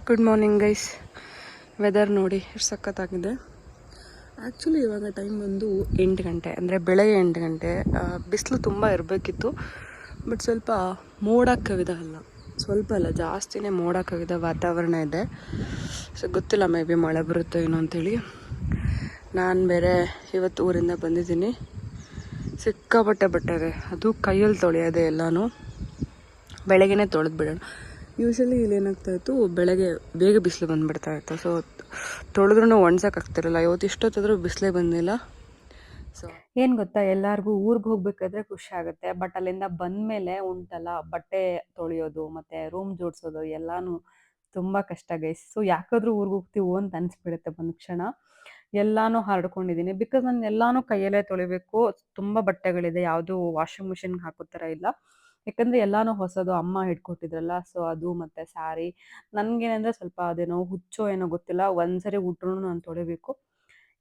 Good morning guys. Weather ನೋಡಿ ಎಷ್ಟು ಸಖತ್ತಾಗಿದೆ. ಆ್ಯಕ್ಚುಲಿ ಇವಾಗ ಟೈಮ್ ಬಂದು 8 ಗಂಟೆ, ಅಂದರೆ ಬೆಳಗ್ಗೆ 8 ಗಂಟೆ. ಬಿಸಿಲು ತುಂಬ ಇರಬೇಕಿತ್ತು, ಬಟ್ ಸ್ವಲ್ಪ ಮೋಡ ಕವಿದ ಅಲ್ಲ, ಸ್ವಲ್ಪ ಅಲ್ಲ ಜಾಸ್ತಿನೇ ಮೋಡ ಕವಿದ ವಾತಾವರಣ ಇದೆ. ಸೊ ಗೊತ್ತಿಲ್ಲ, ಮೇ ಬಿ ಮಳೆ ಬರುತ್ತೋ ಏನೋ ಅಂಥೇಳಿ. ನಾನು ಬೇರೆ ಇವತ್ತು ಊರಿಂದ ಬಂದಿದ್ದೀನಿ. ಸಿಕ್ಕಾಪಟ್ಟೆ ಬಟ್ಟೆ ಇದೆ, ಅದು ಕೈಯಲ್ಲಿ ತೊಳೆಯೋದೆ ಎಲ್ಲನೂ. ಬೆಳಗ್ಗೆನೇ ತೊಳೆದು ಬಿಡೋಣ. ಯೂಶ್ವಲಿ ಇಲ್ಲಿ ಏನಾಗ್ತಾಯಿತ್ತು, ಬೆಳಗ್ಗೆ ಬೇಗ ಬಿಸಿಲು ಬಂದುಬಿಡ್ತಾಯಿತ್ತು. ಸೊ ತೊಳೆದ್ರೂ ಒಣ್ಸೋಕ್ಕಾಗ್ತಿರಲ್ಲ. ಇವತ್ತು ಇಷ್ಟೊತ್ತಾದರೂ ಬಿಸಿಲೇ ಬಂದಿಲ್ಲ. ಸೊ ಏನು ಗೊತ್ತಾ, ಎಲ್ಲರಿಗೂ ಊರಿಗೆ ಹೋಗ್ಬೇಕಾದ್ರೆ ಖುಷಿ ಆಗುತ್ತೆ, ಬಟ್ ಅಲ್ಲಿಂದ ಬಂದಮೇಲೆ ಉಂಟಲ್ಲ ಬಟ್ಟೆ ತೊಳೆಯೋದು ಮತ್ತು ರೂಮ್ ಜೋಡಿಸೋದು ಎಲ್ಲನೂ ತುಂಬ ಕಷ್ಟ ಗೈಸ್. ಸೊ ಯಾಕಾದರೂ ಊರಿಗೆ ಹೋಗ್ತೀವೋ ಅಂತ ಅನಿಸ್ಬಿಡುತ್ತೆ ಒಂದು ಕ್ಷಣ. ಎಲ್ಲನೂ ಹರಡ್ಕೊಂಡಿದ್ದೀನಿ, ಬಿಕಾಸ್ ನಾನು ಎಲ್ಲನೂ ಕೈಯಲ್ಲೇ ತೊಳಿಬೇಕು. ತುಂಬ ಬಟ್ಟೆಗಳಿದೆ, ಯಾವುದೂ ವಾಷಿಂಗ್ ಮಿಷಿನ್ಗೆ ಹಾಕೋ ಥರ ಇಲ್ಲ. ಯಾಕಂದರೆ ಎಲ್ಲನೂ ಹೊಸದು, ಅಮ್ಮ ಹಿಡ್ಕೊಟ್ಟಿದ್ರಲ್ಲ. ಸೊ ಅದು ಮತ್ತು ಸ್ಯಾರಿ. ನನಗೇನಂದರೆ ಸ್ವಲ್ಪ ಅದೇನೋ ಹುಚ್ಚೋ ಏನೋ ಗೊತ್ತಿಲ್ಲ, ಒಂದ್ಸರಿ ಉಟ್ರೂ ನಾನು ತೊಳಿಬೇಕು.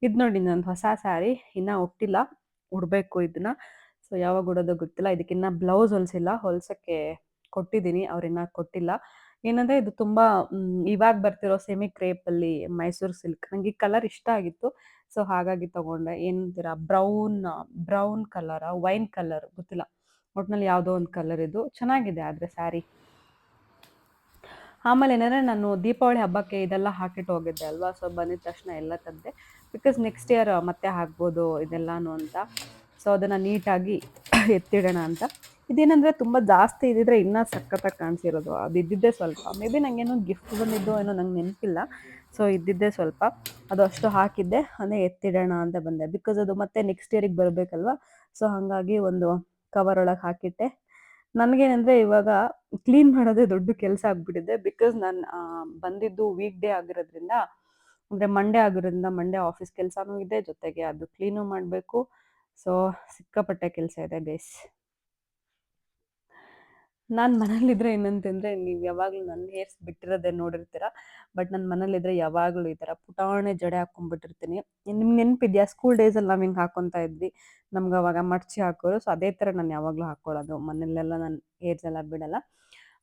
ಇದು ನೋಡಿ ನಂದು ಹೊಸ ಸ್ಯಾರಿ, ಇನ್ನೂ ಉಟ್ಟಿಲ್ಲ, ಉಡಬೇಕು ಇದನ್ನು. ಸೊ ಯಾವಾಗ ಉಡೋದೋ ಗೊತ್ತಿಲ್ಲ. ಇದಕ್ಕಿನ್ನ ಬ್ಲೌಸ್ ಹೊಲಿಸಿಲ್ಲ, ಹೊಲ್ಸೋಕ್ಕೆ ಕೊಟ್ಟಿದ್ದೀನಿ, ಅವ್ರಿನ್ನೂ ಕೊಟ್ಟಿಲ್ಲ. ಏನಂದರೆ ಇದು ತುಂಬ ಇವಾಗ ಬರ್ತಿರೋ ಸೆಮಿ ಕ್ರೇಪಲ್ಲಿ ಮೈಸೂರು ಸಿಲ್ಕ್. ನನಗೆ ಈ ಕಲರ್ ಇಷ್ಟ ಆಗಿತ್ತು, ಸೊ ಹಾಗಾಗಿ ತೊಗೊಂಡೆ. ಏನಂತೀರ, ಬ್ರೌನ್ ಕಲರ, ವೈನ್ ಕಲರ್ ಗೊತ್ತಿಲ್ಲ, ಒಟ್ಟಿನಲ್ಲಿ ಯಾವುದೋ ಒಂದು ಕಲರ್ ಇದು ಚೆನ್ನಾಗಿದೆ. ಆದರೆ ಸ್ಯಾರಿ ಆಮೇಲೆ ಏನಂದರೆ ನಾನು ದೀಪಾವಳಿ ಹಬ್ಬಕ್ಕೆ ಇದೆಲ್ಲ ಹಾಕಿಟ್ಟು ಹೋಗಿದ್ದೆ ಅಲ್ವಾ. ಸೊ ಬಂದಿದ ತಕ್ಷಣ ಎಲ್ಲ ತಂದೆ, ಬಿಕಾಸ್ ನೆಕ್ಸ್ಟ್ ಇಯರ್ ಮತ್ತೆ ಹಾಕ್ಬೋದು ಇದೆಲ್ಲನೂ ಅಂತ. ಸೊ ಅದನ್ನು ನೀಟಾಗಿ ಎತ್ತಿಡೋಣ ಅಂತ. ಇದೇನಂದರೆ ತುಂಬ ಜಾಸ್ತಿ ಇದ್ದಿದ್ರೆ ಇನ್ನೂ ಸಖತ್ತಾಗಿ ಕಾಣಿಸಿರೋದು. ಅದು ಇದ್ದಿದ್ದೇ ಸ್ವಲ್ಪ, ಮೇ ಬಿ ನನಗೇನೋ ಗಿಫ್ಟ್ ಬಂದಿದ್ದೋ ಏನೋ ನಂಗೆ ನೆನಪಿಲ್ಲ. ಸೊ ಇದ್ದಿದ್ದೇ ಸ್ವಲ್ಪ, ಅದು ಅಷ್ಟು ಹಾಕಿದ್ದೆ, ಅದೇ ಎತ್ತಿಡೋಣ ಅಂತ ಬಂದೆ. ಬಿಕಾಸ್ ಅದು ಮತ್ತೆ ನೆಕ್ಸ್ಟ್ ಇಯರಿಗೆ ಬರಬೇಕಲ್ವ. ಸೊ ಹಾಗಾಗಿ ಒಂದು ಕವರ್ ಒಳಗೆ ಹಾಕಿಟ್ಟೆ. ನನಗೇನಂದರೆ ಇವಾಗ ಕ್ಲೀನ್ ಮಾಡೋದೇ ದೊಡ್ಡ ಕೆಲಸ ಆಗಿಬಿಟ್ಟಿದೆ. ಬಿಕಾಸ್ ನಾನು ಬಂದಿದ್ದು ವೀಕ್ ಡೇ ಆಗಿರೋದ್ರಿಂದ, ಅಂದರೆ ಮಂಡೇ ಆಗಿರೋದ್ರಿಂದ ಮಂಡೇ ಆಫೀಸ್ ಕೆಲಸನೂ ಇದೆ, ಜೊತೆಗೆ ಅದು ಕ್ಲೀನು ಮಾಡಬೇಕು. ಸೊ ಸಿಕ್ಕಾಪಟ್ಟೆ ಕೆಲಸ ಇದೆ ಗೈಸ್. ನಾನು ಮನೇಲಿದ್ದರೆ ಏನಂತಂದರೆ, ನೀವು ಯಾವಾಗಲೂ ನನ್ನ ಹೇರ್ಸ್ ಬಿಟ್ಟಿರೋದೇ ನೋಡಿರ್ತೀರ. ಬಟ್ ನನ್ನ ಮನೇಲಿದ್ದರೆ ಯಾವಾಗಲೂ ಈ ಥರ ಪುಟಾಣಿ ಜಡೆ ಹಾಕ್ಕೊಂಡ್ಬಿಟ್ಟಿರ್ತೀನಿ. ನಿಮ್ಗೆ ನೆನಪಿದೆಯಾ, ಸ್ಕೂಲ್ ಡೇಸಲ್ಲಿ ನಾವು ಹಿಂಗೆ ಹಾಕ್ಕೊತಾ ಇದ್ವಿ, ನಮ್ಗೆ ಅವಾಗ ಮಡ್ಚಿ ಹಾಕೋರು. ಸೊ ಅದೇ ಥರ ನಾನು ಯಾವಾಗಲೂ ಹಾಕ್ಕೊಳ್ಳೋದು. ಮನೇಲೆಲ್ಲ ನಾನು ಹೇರ್ಸ್ ಎಲ್ಲ ಬಿಡಲ್ಲ.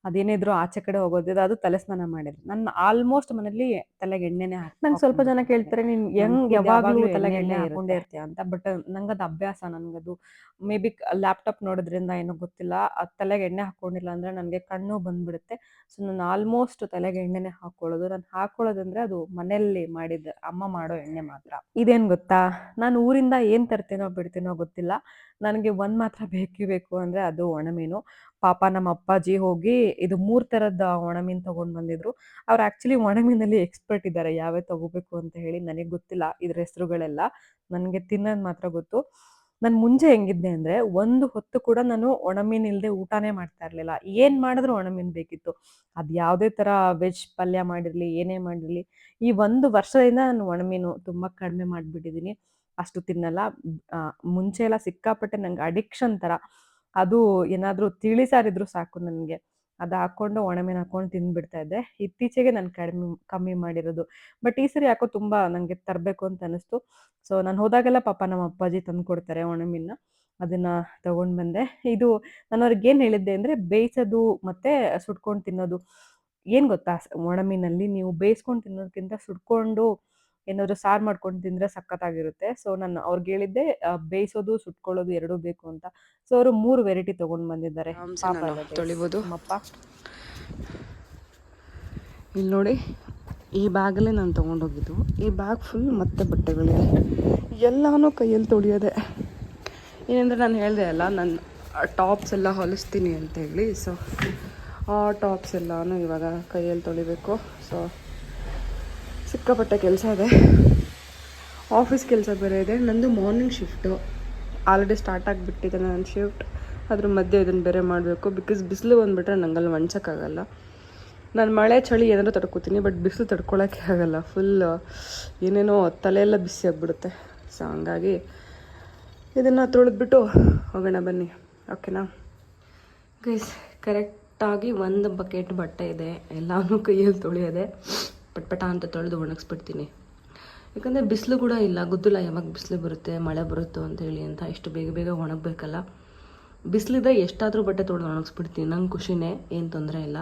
ಅದೇನಿದ್ರು ಆಚೆ ಕಡೆ ಹೋಗೋದಿದ್ರೆ ಅದು ತಲೆ ಸ್ನಾನ ಮಾಡಿದ್ರು. ನಾನು ಆಲ್ಮೋಸ್ಟ್ ಮನೇಲಿ ತಲೆಗೆ ಎಣ್ಣೆನೇ ನಂಗೆ ಸ್ವಲ್ಪ ಜನ ಕೇಳ್ತಾರೆ, ನೀನು ಹೆಂಗೆ ಯಾವಾಗಲೂ ತಲೆಗೆ ಎಣ್ಣೆ ಹಾಕೊಂಡೇ ಇರ್ತೀಯ ಅಂತ. ಬಟ್ ನಂಗೆ ಅದು ಅಭ್ಯಾಸ. ನನಗದು ಮೇ ಬಿ ಲ್ಯಾಪ್ಟಾಪ್ ನೋಡೋದ್ರಿಂದ ಏನೋ ಗೊತ್ತಿಲ್ಲ, ಅದು ತಲೆಗೆ ಎಣ್ಣೆ ಹಾಕ್ಕೊಂಡಿಲ್ಲ ಅಂದರೆ ನನಗೆ ಕಣ್ಣು ಬಂದುಬಿಡುತ್ತೆ. ಸೊ ನಾನು ಆಲ್ಮೋಸ್ಟ್ ತಲೆಗೆ ಎಣ್ಣೆನೇ ಹಾಕ್ಕೊಳ್ಳೋದು. ನಾನು ಹಾಕ್ಕೊಳ್ಳೋದಂದರೆ ಅದು ಮನೆಯಲ್ಲಿ ಮಾಡಿದ ಅಮ್ಮ ಮಾಡೋ ಎಣ್ಣೆ ಮಾತ್ರ. ಇದೇನು ಗೊತ್ತಾ, ನಾನು ಊರಿಂದ ಏನು ತರ್ತೀನೋ ಬಿಡ್ತೀನೋ ಗೊತ್ತಿಲ್ಲ, ನನಗೆ ಒಂದು ಮಾತ್ರ ಬೇಕೇ ಬೇಕು ಅಂದರೆ ಅದು ಒಣಮೀನು. ಪಾಪ ನಮ್ಮ ಅಪ್ಪಾಜಿ ಹೋಗಿ ಇದು 3 ಥರದ ಒಣಮೀನು ತೊಗೊಂಡು ಬಂದಿದ್ರು. ಅವ್ರು ಆ್ಯಕ್ಚುಲಿ ಒಣಮೀನಲ್ಲಿ ಎಕ್ಸ್ಪರ್ಟ್ ಇದ್ದಾರೆ, ಯಾವ್ಯಾವ ತೊಗೋಬೇಕು ಅಂತ ಹೇಳಿ. ನನಗೆ ಗೊತ್ತಿಲ್ಲ ಇದ್ರ ಹೆಸರುಗಳೆಲ್ಲ, ನನಗೆ ತಿನ್ನೋದು ಮಾತ್ರ ಗೊತ್ತು. ನಾನು ಮುಂಚೆ ಹೆಂಗಿದ್ದೆ ಅಂದರೆ, ಒಂದು ಹೊತ್ತು ಕೂಡ ನಾನು ಒಣಮೀನು ಇಲ್ಲದೆ ಊಟನೇ ಮಾಡ್ತಾ ಇರಲಿಲ್ಲ. ಏನು ಮಾಡಿದ್ರು ಒಣಮೀನು ಬೇಕಿತ್ತು. ಅದು ಯಾವುದೇ ಥರ ವೆಜ್ ಪಲ್ಯ ಮಾಡಿರಲಿ, ಏನೇ ಮಾಡಿರಲಿ. ಈ 1 ವರ್ಷದಿಂದ ನಾನು ಒಣಮೀನು ತುಂಬ ಕಡಿಮೆ ಮಾಡಿಬಿಟ್ಟಿದ್ದೀನಿ, ಅಷ್ಟು ತಿನ್ನಲ್ಲ. ಮುಂಚೆ ಎಲ್ಲ ಸಿಕ್ಕಾಪಟ್ಟೆ ನಂಗೆ ಅಡಿಕ್ಷನ್ ಥರ. ಅದು ಏನಾದರೂ ತಿಳಿ ಸಾರಿದ್ರು ಸಾಕು ನನಗೆ, ಅದು ಹಾಕ್ಕೊಂಡು ಒಣಮೀನು ಹಾಕ್ಕೊಂಡು ತಿಂದುಬಿಡ್ತಾ ಇದ್ದೆ. ಇತ್ತೀಚೆಗೆ ನಾನು ಕಮ್ಮಿ ಮಾಡಿರೋದು. ಬಟ್ ಈ ಸರಿ ಯಾಕೋ ತುಂಬ ನನಗೆ ತರಬೇಕು ಅಂತ ಅನ್ನಿಸ್ತು. ಸೊ ನಾನು ಹೋದಾಗೆಲ್ಲ ಪಾಪ ನಮ್ಮ ಅಪ್ಪಾಜಿ ತಂದು ಕೊಡ್ತಾರೆ ಒಣಮೀನ, ಅದನ್ನು ತೊಗೊಂಡು ಬಂದೆ. ಇದು ನಾನು ಅವ್ರಿಗೇನು ಹೇಳಿದ್ದೆ ಅಂದರೆ, ಬೇಯಿಸೋದು ಮತ್ತು ಸುಟ್ಕೊಂಡು ತಿನ್ನೋದು. ಏನು ಗೊತ್ತಾ, ಒಣಮೀನಲ್ಲಿ ನೀವು ಬೇಯಿಸ್ಕೊಂಡು ತಿನ್ನೋದಕ್ಕಿಂತ ಸುಟ್ಕೊಂಡು ಏನಾದರೂ ಸಾರು ಮಾಡ್ಕೊಂಡು ತಿಂದರೆ ಸಖತ್ತಾಗಿರುತ್ತೆ. ಸೊ ನಾನು ಅವ್ರಿಗೆ ಹೇಳಿದ್ದೆ, ಬೇಯಿಸೋದು ಸುಟ್ಕೊಳ್ಳೋದು ಎರಡೂ ಬೇಕು ಅಂತ. ಸೊ ಅವರು 3 ವೆರೈಟಿ ತೊಗೊಂಡು ಬಂದಿದ್ದಾರೆ. ತೊಳಿಬೋದು ನಮ್ಮಪ್ಪ. ಇಲ್ಲಿ ನೋಡಿ, ಈ ಬ್ಯಾಗಲ್ಲೇ ನಾನು ತೊಗೊಂಡೋಗಿದ್ದು. ಈ ಬ್ಯಾಗ್ ಫುಲ್ ಮತ್ತೆ ಬಟ್ಟೆಗಳಿದೆ, ಎಲ್ಲನೂ ಕೈಯಲ್ಲಿ ತೊಳೆಯೋದೆ. ಏನಂದರೆ ನಾನು ಹೇಳಿದೆ ಅಲ್ಲ, ನಾನು ಟಾಪ್ಸ್ ಎಲ್ಲ ಹೊಲಿಸ್ತೀನಿ ಅಂತ ಹೇಳಿ. ಸೊ ಆ ಟಾಪ್ಸ್ ಎಲ್ಲನೂ ಇವಾಗ ಕೈಯಲ್ಲಿ ತೊಳಿಬೇಕು. ಸೊ ಸಿಕ್ಕಾಪಟ್ಟೆ ಕೆಲಸ ಇದೆ, ಆಫೀಸ್ ಕೆಲಸ ಬೇರೆ ಇದೆ. ನಂದು ಮಾರ್ನಿಂಗ್ ಶಿಫ್ಟು ಆಲ್ರೆಡಿ ಸ್ಟಾರ್ಟ್ ಆಗಿಬಿಟ್ಟಿದೆ ನನ್ನ ಶಿಫ್ಟ್. ಅದ್ರ ಮಧ್ಯೆ ಇದನ್ನು ಬೇರೆ ಮಾಡಬೇಕು. ಬಿಕಾಸ್ ಬಿಸಿಲು ಬಂದುಬಿಟ್ರೆ ನಂಗಲ್ಲಿ ಒಣ್ಸೋಕ್ಕಾಗಲ್ಲ. ನಾನು ಮಳೆ ಚಳಿ ಏನಾದರೂ ತಡ್ಕೊತೀನಿ, ಬಟ್ ಬಿಸಿಲು ತಡ್ಕೊಳಕ್ಕೆ ಆಗಲ್ಲ. ಫುಲ್ ಏನೇನೋ ತಲೆಯೆಲ್ಲ ಬಿಸಿ ಆಗಿಬಿಡುತ್ತೆ. ಸೊ ಹಂಗಾಗಿ ಇದನ್ನು ತೊಳೆದ್ಬಿಟ್ಟು ಹೋಗೋಣ ಬನ್ನಿ, ಓಕೆನಾ ಗೈಸ್. ಕರೆಕ್ಟಾಗಿ 1 ಬಕೆಟ್ ಬಟ್ಟೆ ಇದೆ, ಎಲ್ಲನೂ ಕೈಯಲ್ಲಿ ತೊಳೆಯೋದೆ. ಪಟ್ಪಟ ಅಂತ ತೊಳೆದು ಒಣಗಿಸ್ಬಿಡ್ತೀನಿ. ಯಾಕಂದರೆ ಬಿಸಿಲು ಕೂಡ ಇಲ್ಲ, ಗೊತ್ತಿಲ್ಲ ಯಾವಾಗ ಬಿಸಿಲು ಬರುತ್ತೆ, ಮಳೆ ಬರುತ್ತೋ ಅಂತೇಳಿ ಅಂತ. ಇಷ್ಟು ಬೇಗ ಬೇಗ ಒಣಗಬೇಕಲ್ಲ. ಬಿಸಿಲಿದೆ, ಎಷ್ಟಾದರೂ ಬಟ್ಟೆ ತೊಳೆದು ಒಣಗಿಸ್ಬಿಡ್ತೀನಿ. ನಂಗೆ ಖುಷಿನೇ, ಏನು ತೊಂದರೆ ಇಲ್ಲ.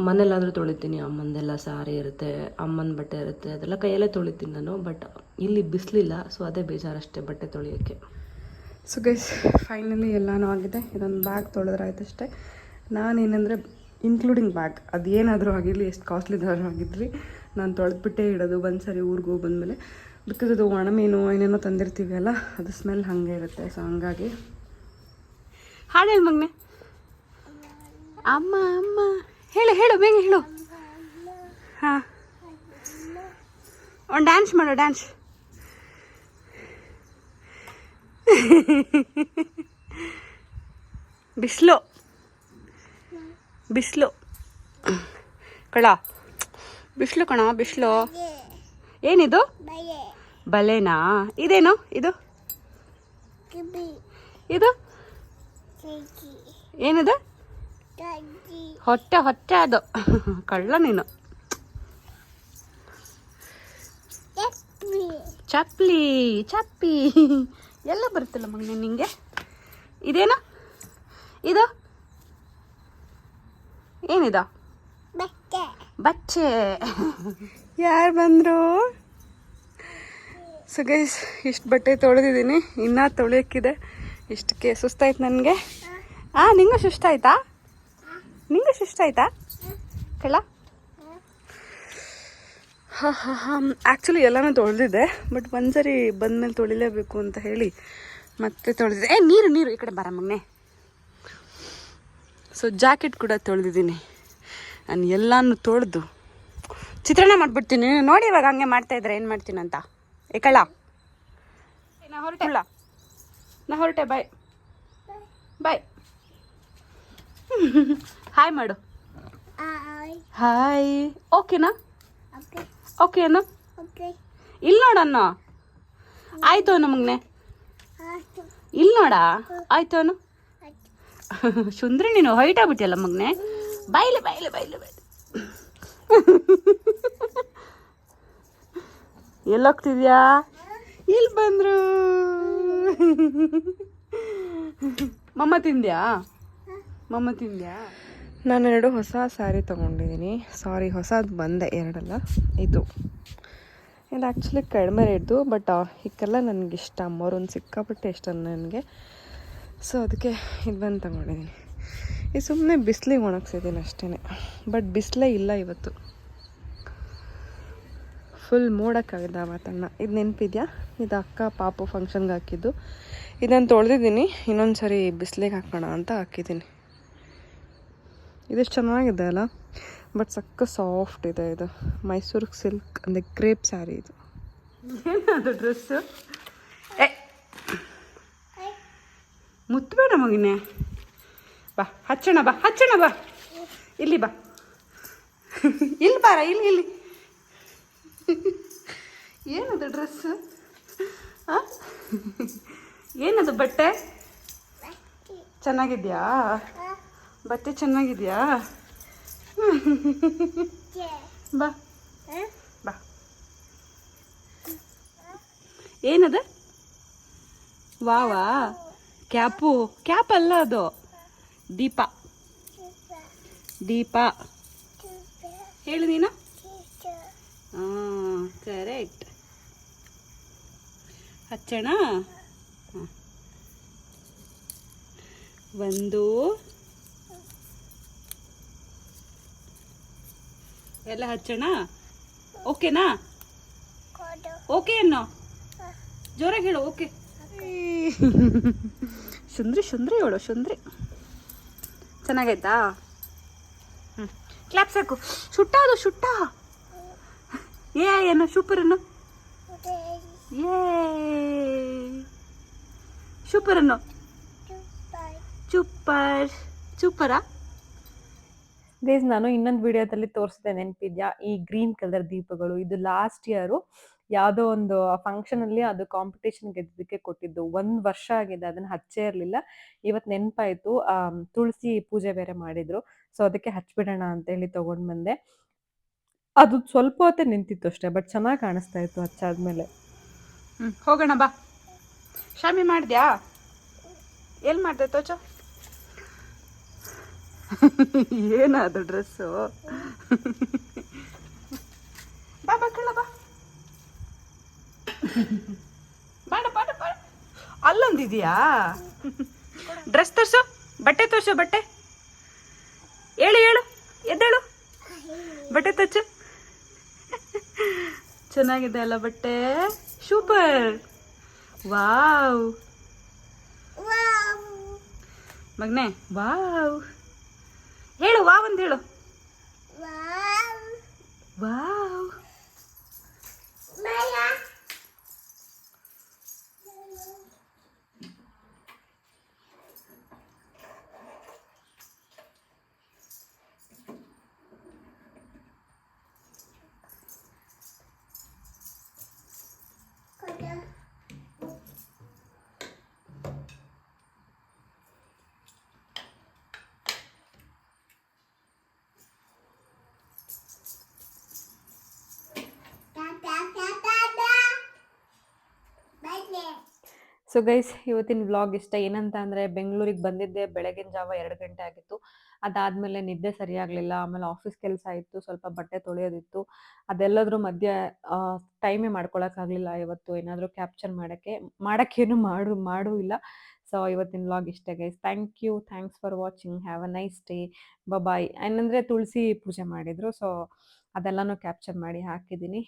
ಮನೇಲಾದರೂ ತೊಳಿತೀನಿ, ಅಮ್ಮಂದೆಲ್ಲ ಸಾರಿ ಇರುತ್ತೆ, ಅಮ್ಮನ ಬಟ್ಟೆ ಇರುತ್ತೆ, ಅದೆಲ್ಲ ಕೈಯಲ್ಲೇ ತೊಳಿತೀನಿ ನಾನು. ಬಟ್ ಇಲ್ಲಿ ಬಿಸಿಲಿಲ್ಲ, ಸೊ ಅದೇ ಬೇಜಾರಷ್ಟೇ ಬಟ್ಟೆ ತೊಳೆಯೋಕ್ಕೆ. ಸೊ ಗೈಸ್, ಫೈನಲಿ ಎಲ್ಲನೂ ಆಗಿದೆ. ಇದೊಂದು ಬ್ಯಾಗ್ ತೊಳೆದ್ರಾಯ್ತು ಅಷ್ಟೇ. ನಾನೇನೆಂದರೆ ಇನ್ಕ್ಲೂಡಿಂಗ್ ಬ್ಯಾಗ್ ಅದೇನಾದರೂ ಆಗಿರಲಿ, ಎಷ್ಟು ಕಾಸ್ಟ್ಲಿದಾದ್ರೂ ಆಗಿರಲಿ, ನಾನು ತೊಳೆದ್ಬಿಟ್ಟೇ ಇಡೋದು ಒಂದು ಸರಿ ಊರಿಗೂ ಬಂದಮೇಲೆ. ಬಿಕಾಸ್ ಅದು ಒಣ ಮೀನು ಏನೇನೋ ತಂದಿರ್ತೀವಿ ಅಲ್ಲ, ಅದು ಸ್ಮೆಲ್ ಹಾಗೆ ಇರುತ್ತೆ. ಸೊ ಹಂಗಾಗಿ ಹಾಡು ಹೇಳು ಮಗನೆ. ಅಮ್ಮ ಅಮ್ಮ ಹೇಳು ಹೇಳು ಬೇಗ ಹೇಳು. ಹಾಂ, ಒಂದು ಡ್ಯಾನ್ಸ್ ಮಾಡು, ಡ್ಯಾನ್ಸ್. ಬಿಸಿಲು ಬಿಸಿಲು ಕಳ, ಬಿಸಿಲು ಕಣ, ಬಿಸಿಲು. ಏನಿದು? ಬಲೆನಾ? ಇದೇನು ಇದು? ಇದು ಏನಿದು? ಹೊಟ್ಟೆ ಹೊಟ್ಟೆ ಅದು. ಕಳ್ಳ ನೀನು. ಚಪ್ಪಲಿ ಚಪ್ಪಿ ಎಲ್ಲ ಬರುತ್ತಲ್ಲ ಮಗನೇ ನಿಂಗೆ. ಇದೇನು ಇದು? ಏನಿದ? ಬಚ್ಚೆ. ಯಾರು ಬಂದರು? ಸೊ ಗೈಸ್, ಇಷ್ಟು ಬಟ್ಟೆ ತೊಳೆದಿದ್ದೀನಿ, ಇನ್ನೂ ತೊಳೆಯೋಕ್ಕಿದೆ. ಇಷ್ಟಕ್ಕೆ ಸುಸ್ತಾಯ್ತು ನನಗೆ. ನಿಂಗೂ ಸುಸ್ತಾಯ್ತಾ? ನಿಂಗೂ ಸುಸ್ತಾಯ್ತಾ ಕಳ್ಳ? ಹಾಂ ಆ್ಯಕ್ಚುಲಿ ಎಲ್ಲನೂ ತೊಳೆದಿದ್ದೆ, ಬಟ್ ಒಂದ್ಸರಿ ಬಂದಮೇಲೆ ತೊಳಿಲೇಬೇಕು ಅಂತ ಹೇಳಿ ಮತ್ತೆ ತೊಳೆದಿದ್ದೆ. ನೀರು ನೀರು ಈ ಕಡೆ ಬರ ಮಗನೆ. ಸೊ ಜಾಕೆಟ್ ಕೂಡ ತೊಳೆದಿದ್ದೀನಿ. ನಾನು ಎಲ್ಲನೂ ತೊಳೆದು ಚಿತ್ರಾನ್ನ ಮಾಡಿಬಿಡ್ತೀನಿ. ನೋಡಿ ಇವಾಗ ಹಂಗೆ ಮಾಡ್ತಾಯಿದ್ರೆ ಏನು ಮಾಡ್ತೀನಿ ಅಂತ. ಕಳ್ಳ, ನಾ ಹೊರಟೆ ಬಾಯ್ ಬಾಯ್. ಹಾಯ್ ಮಾಡು. ಹಾಯ್. ಓಕೆನಾ? ಓಕೆ ಅನ್ನು ಇಲ್ಲಿ ನೋಡಣ್ಣ. ಆಯ್ತು ಅನ್ನು ಮಗನೆ, ಇಲ್ಲಿ ನೋಡ. ಆಯ್ತು ಅನ್ನು. ಸುಂದ್ರಿ ನೀನು ಹೊಯ್ಟ್ ಆಗ್ಬಿಟ್ಟಿಯಲ್ಲ ಮಗನೆ. ಬಾಯ್ಲೆ ಬಾಯ್ಲೆ ಬಾಯ್ಲೆ ಬಾಯ್ಲೆ. ಎಲ್ಲೋಗ್ತಿದ್ಯಾ? ಇಲ್ಲಿ ಬಂದ್ರು. ಮಮ್ಮ ತಿಂದ್ಯಾ? ಮಮ್ಮ ತಿಂದ್ಯಾ? ನಾನೆರಡು ಹೊಸ ಸ್ಯಾರಿ ತೊಗೊಂಡಿದ್ದೀನಿ. ಸಾರಿ, ಹೊಸದು ಬಂದೆ, ಎರಡಲ್ಲ. ಇದು ಆ್ಯಕ್ಚುಲಿ ಕಡಿಮೆ ರೇಟ್ದು, ಬಟ್ ಇದಕ್ಕೆಲ್ಲ ನನಗಿಷ್ಟ. ಅಮ್ಮವ್ರೊಂದು ಸಿಕ್ಕಾಪಟ್ಟೆ ಇಷ್ಟ ನನಗೆ. ಸೊ ಅದಕ್ಕೆ ಇದು ಬಂದು ತೊಗೊಂಡಿದ್ದೀನಿ. ಇದು ಸುಮ್ಮನೆ ಬಿಸಿಲಿಗೆ ಒಣಗಿಸಿದ್ದೀನಿ ಅಷ್ಟೇ. ಬಟ್ ಬಿಸಿಲೇ ಇಲ್ಲ ಇವತ್ತು. ಫುಲ್ ಮೋಡಕ್ಕಾಗಿದೆ ವಾತಾವರಣ. ಇದು ನೆನಪಿದೆಯಾ? ಇದು ಅಕ್ಕ ಪಾಪು ಫಂಕ್ಷನ್ಗೆ ಹಾಕಿದ್ದು. ಇದನ್ನು ತೊಳೆದಿದ್ದೀನಿ, ಇನ್ನೊಂದು ಸರಿ ಬಿಸಿಲಿಗೆ ಹಾಕೋಣ ಅಂತ ಹಾಕಿದ್ದೀನಿ. ಇದೆಷ್ಟು ಚೆನ್ನಾಗಿದೆ ಅಲ್ಲ, ಬಟ್ ಸಕ್ಕ ಸಾಫ್ಟ್ ಇದೆ. ಇದು ಮೈಸೂರು ಸಿಲ್ಕ್ ಅಂದರೆ ಕ್ರೇಪ್ ಸ್ಯಾರಿ. ಇದು ಏನದು ಡ್ರೆಸ್ಸು? ಮುತ್ತಬೇಡ ಮಗನೇ. ಬಾ ಹಚ್ಚೋಣ, ಬಾ ಹಚ್ಚೋಣ, ಬಾ ಇಲ್ಲಿ ಬಾ. ಇಲ್ಲಿ ಬಾರ, ಇಲ್ಲಿ ಇಲ್ಲಿ. ಏನದು ಡ್ರೆಸ್ಸು? ಏನದು ಬಟ್ಟೆ? ಚೆನ್ನಾಗಿದ್ಯಾ? ಬಟ್ಟೆ ಚೆನ್ನಾಗಿದ್ಯಾ? ಬಾ ಬಾ. ಏನದು? ವಾವಾ, ಕ್ಯಾಪು? ಕ್ಯಾಪ್ ಅಲ್ಲ ಅದು, ದೀಪ. ದೀಪ ಹೇಳು ನೀನು. ಹಾಂ ಕರೆಕ್ಟ್. ಹಚ್ಚೋಣ. ಒಂದು ಎಲ್ಲ ಹಚ್ಚೋಣ. ಓಕೆನಾ? ಓಕೆ ಅನ್ನೋ, ಜೋರಾಗಿ ಹೇಳು. ಓಕೆ. ಸುಂದ್ರಿ ಸುಂದ್ರಿ ಹೇಳು, ಸುಂದ್ರಿ. ಚೆನ್ನಾಗೈತಾ? ಕ್ಲಾಪ್ ಸಾಕು. ಸುಟ್ಟ ಅದು, ಸುಟ್ಟ. ಏನು ಸೂಪರ್ ಅನ್ನು. ಸೂಪರ್ ಅನ್ನು. ಸೂಪರ್ ಸೂಪರಾ? ಗೈಸ್, ನಾನು ಇನ್ನೊಂದು ವಿಡಿಯೋದಲ್ಲಿ ತೋರಿಸಿದೆ, ನೆನಪಿದ್ಯಾ? ಈ ಗ್ರೀನ್ ಕಲರ್ ದೀಪಗಳು. ಇದು ಲಾಸ್ಟ್ ಇಯರು ಯಾವುದೋ ಒಂದು ಫಂಕ್ಷನಲ್ಲಿ ಅದು ಕಾಂಪಿಟೇಷನ್ ಗೆದ್ದಕ್ಕೆ ಕೊಟ್ಟಿದ್ದು. 1 ವರ್ಷ ಆಗಿದೆ, ಅದನ್ನು ಹಚ್ಚೇ ಇರಲಿಲ್ಲ. ಇವತ್ತು ನೆನಪಾಯಿತು. ತುಳಸಿ ಪೂಜೆ ಬೇರೆ ಮಾಡಿದ್ರು, ಸೊ ಅದಕ್ಕೆ ಹಚ್ಬಿಡೋಣ ಅಂತೇಳಿ ತೊಗೊಂಡು ಬಂದೆ. ಅದು ಸ್ವಲ್ಪ ಹೊತ್ತೇ ನಿಂತಿತ್ತು ಅಷ್ಟೇ, ಬಟ್ ಚೆನ್ನಾಗಿ ಕಾಣಿಸ್ತಾ ಇತ್ತು ಹಚ್ಚಾದ್ಮೇಲೆ. ಹೋಗೋಣ ಬಾ. ಶಾಮಿ ಮಾಡಿದ್ಯಾ? ಎಲ್ಲಿ ಮಾಡಿದೆ ತೋಚ? ಏನದು ಡ್ರೆಸ್ಸು? ಬಾ ಬಾ ಕಳ್ಳ ಬಾ. ಬಾಡ ಬಾಡ ಬಾಡ. ಅಲ್ಲೊಂದಿದೆಯಾ? ಡ್ರೆಸ್ ತೋರ್ಸು, ಬಟ್ಟೆ ತೋರ್ಸು, ಬಟ್ಟೆ. ಹೇಳು ಹೇಳು, ಎದ್ದೇಳು, ಬಟ್ಟೆ ತೋರ್ಸು. ಚೆನ್ನಾಗಿದೆ ಅಲ್ಲ ಬಟ್ಟೆ? ಸೂಪರ್. ವಾವ್ ಮಗ್ನೆ, ವಾವ್. ಹೇಳು ವಾವ್ ಅಂತ ಹೇಳು. ವಾವ್. ಸೊ ಗೈಸ್, ಇವತ್ತಿನ ವ್ಲಾಗ್ ಇಷ್ಟ. ಏನಂತ ಅಂದರೆ, ಬೆಂಗಳೂರಿಗೆ ಬಂದಿದ್ದೆ ಬೆಳಗಿನ ಜಾವ 2 ಗಂಟೆ ಆಗಿತ್ತು. ಅದಾದಮೇಲೆ ನಿದ್ದೆ ಸರಿಯಾಗಲಿಲ್ಲ. ಆಮೇಲೆ ಆಫೀಸ್ ಕೆಲಸ ಇತ್ತು, ಸ್ವಲ್ಪ ಬಟ್ಟೆ ತೊಳೆಯೋದಿತ್ತು. ಅದೆಲ್ಲದ್ರ ಮಧ್ಯೆ ಟೈಮೇ ಮಾಡ್ಕೊಳಕ್ಕಾಗಲಿಲ್ಲ ಇವತ್ತು ಏನಾದರೂ ಕ್ಯಾಪ್ಚರ್ ಮಾಡೋಕ್ಕೇನು ಮಾಡೂ ಇಲ್ಲ. ಸೊ ಇವತ್ತಿನ ವ್ಲಾಗ್ ಇಷ್ಟೇ guys. Thank you, thanks for watching. Have a nice day. Bye. ಏನಂದರೆ ತುಳಸಿ ಪೂಜೆ ಮಾಡಿದರು, ಸೊ ಅದೆಲ್ಲನೂ ಕ್ಯಾಪ್ಚರ್ ಮಾಡಿ ಹಾಕಿದ್ದೀನಿ.